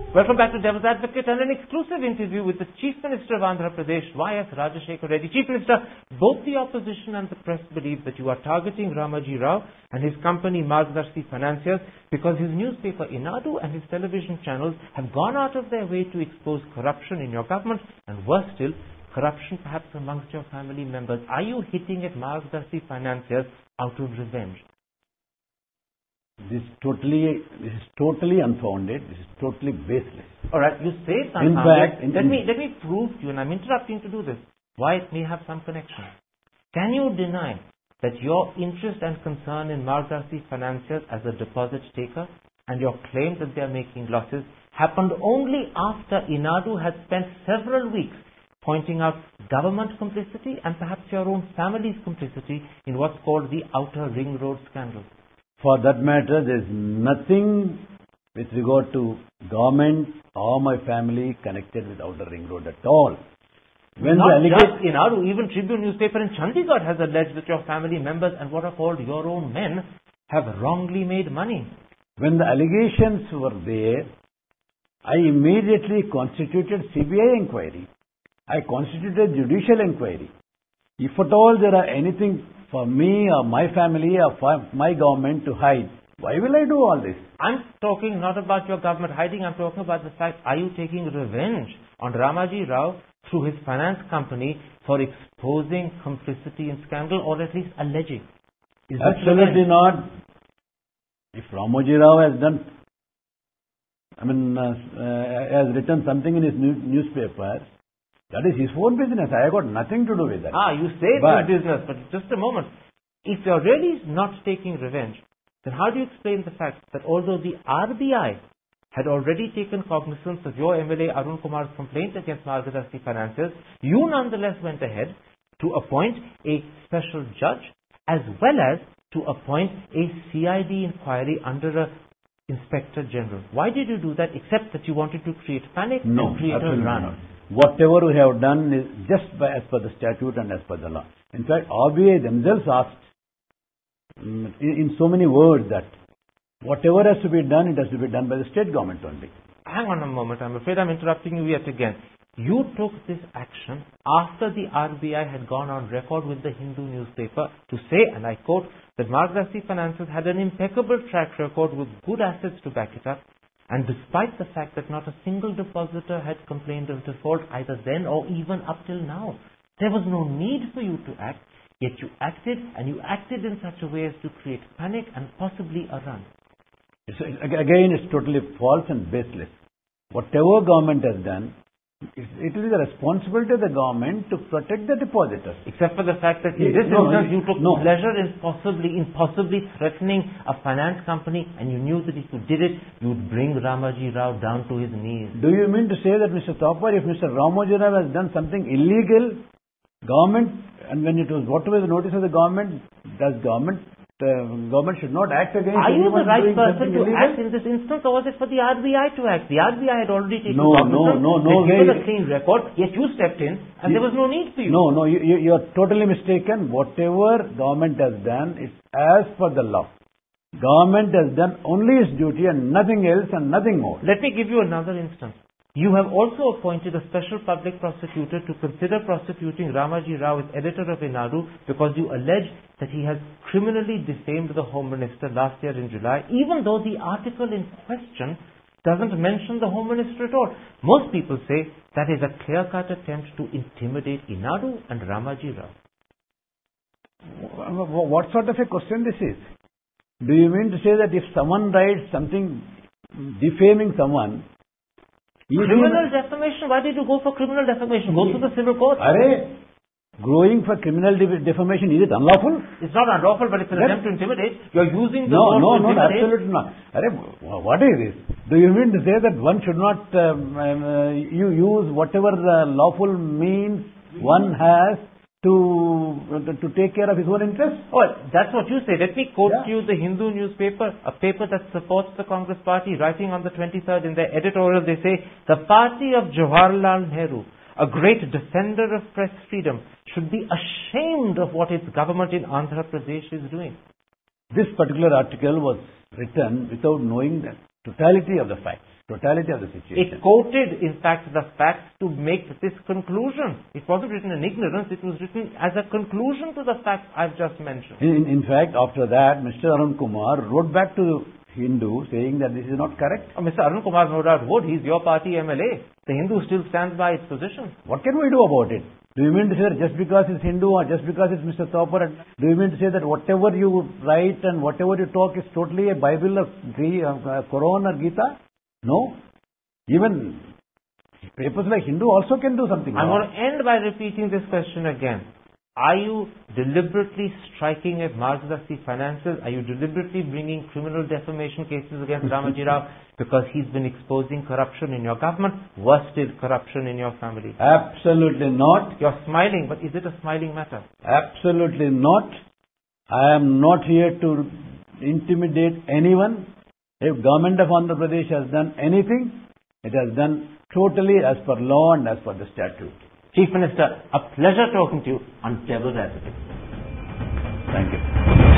Welcome back to Devil's Advocate and an exclusive interview with the Chief Minister of Andhra Pradesh, Y.S. Rajashekhar Reddy. Chief Minister, both the opposition and the press believe that you are targeting Ramaji Rao and his company Margdarshi Financiers because his newspaper Inadu and his television channels have gone out of their way to expose corruption in your government and worse still, corruption perhaps amongst your family members. Are you hitting at Margdarshi Financiers out of revenge? This is totally unfounded. This is totally baseless. All right, you say it's unfounded. Let me prove to you, and I'm interrupting to do this, why it may have some connection. Can you deny that your interest and concern in Margdarshi Financiers as a deposit taker and your claim that they are making losses happened only after Inadu had spent several weeks pointing out government complicity and perhaps your own family's complicity in what's called the Outer Ring Road scandal? For that matter, there is nothing with regard to government or my family connected with Outer Ring Road at all. Not just Inadu, even Tribune newspaper in Chandigarh has alleged that your family members and what are called your own men have wrongly made money. When the allegations were there, I immediately constituted CBI inquiry. I constituted judicial inquiry. If at all there are anything for me or my family or for my government to hide, why will I do all this? I'm talking not about your government hiding, I'm talking about the fact, are you taking revenge on Ramaji Rao through his finance company for exposing complicity in scandal or at least alleging? Absolutely not. If Ramaji Rao has done, has written something in his newspaper, that is his own business. I have got nothing to do with that. You say it's your business, but just a moment. If you're really not taking revenge, then how do you explain the fact that although the RBI had already taken cognizance of your MLA Arun Kumar's complaint against Margdarshi Financiers, you nonetheless went ahead to appoint a special judge as well as to appoint a CID inquiry under a Inspector General. Why did you do that except that you wanted to create panic and create a run? Not. Whatever we have done is just as per the statute and as per the law. In fact, RBI themselves asked in so many words that whatever has to be done, it has to be done by the state government only. Hang on a moment. I'm afraid I'm interrupting you yet again. You took this action after the RBI had gone on record with the Hindu newspaper to say, and I quote, that Margdarshi Financiers had an impeccable track record with good assets to back it up. And despite the fact that not a single depositor had complained of default either then or even up till now, there was no need for you to act, yet you acted, and you acted in such a way as to create panic and possibly a run. Again, it's totally false and baseless. Whatever government has done, it is the responsibility of the government to protect the depositors. Except for the fact that in this instance you took pleasure in possibly threatening a finance company, and you knew that if you did it, you would bring Ramaji Rao down to his knees. Do you mean to say that Mr. Thapar, if Mr. Ramaji Rao has done something illegal, government, and when it was brought to the notice of the government, government should not act against anyone doing something illegal? Are you the right person to act in this instance, or was it for the RBI to act? The RBI had already taken given a clean record, yet you stepped in, and there was no need for you. No, you are totally mistaken. Whatever government has done is as per the law. Government has done only its duty and nothing else and nothing more. Let me give you another instance. You have also appointed a special public prosecutor to consider prosecuting Ramaji Rao as editor of Inadu because you allege that he has criminally defamed the Home Minister last year in July, even though the article in question doesn't mention the Home Minister at all. Most people say that is a clear-cut attempt to intimidate Inadu and Ramaji Rao. What sort of a question this is? Do you mean to say that if someone writes something defaming someone, criminal defamation? Why did you go for criminal defamation? Go to the civil court. Going for criminal defamation, is it unlawful? It's not unlawful, but it's an attempt to intimidate. You're using the word to intimidate. No, absolutely not. What is this? Do you mean to say that one should not you use whatever lawful means one has to take care of his own interests? Oh, that's what you say. Let me quote you the Hindu newspaper, a paper that supports the Congress party, writing on the 23rd in their editorial, they say, the party of Jawaharlal Nehru, a great defender of press freedom, should be ashamed of what its government in Andhra Pradesh is doing. This particular article was written without knowing the totality of the facts. totality of the situation. It quoted, in fact, the facts to make this conclusion. It wasn't written in ignorance, it was written as a conclusion to the facts I've just mentioned. In fact, after that, Mr. Arun Kumar wrote back to Hindu saying that this is not correct. Mr. Arun Kumar no doubt would. He's your party MLA. The Hindu still stands by its position. What can we do about it? Do you mean to say that just because it's Hindu or just because it's Mr. Thapar, do you mean to say that whatever you write and whatever you talk is totally a Bible or Quran or Gita? No. Even papers like Hindu also can do something I'm wrong. going to end by repeating this question again. Are you deliberately striking at Margdasi finances? Are you deliberately bringing criminal defamation cases against Ramaji Rao because he's been exposing corruption in your government? Worse still, corruption in your family. Absolutely not. You're smiling, but is it a smiling matter? Absolutely not. I am not here to intimidate anyone. If government of Andhra Pradesh has done anything, it has done totally as per law and as per the statute. Chief Minister, a pleasure talking to you on Devil's Advocate. Thank you.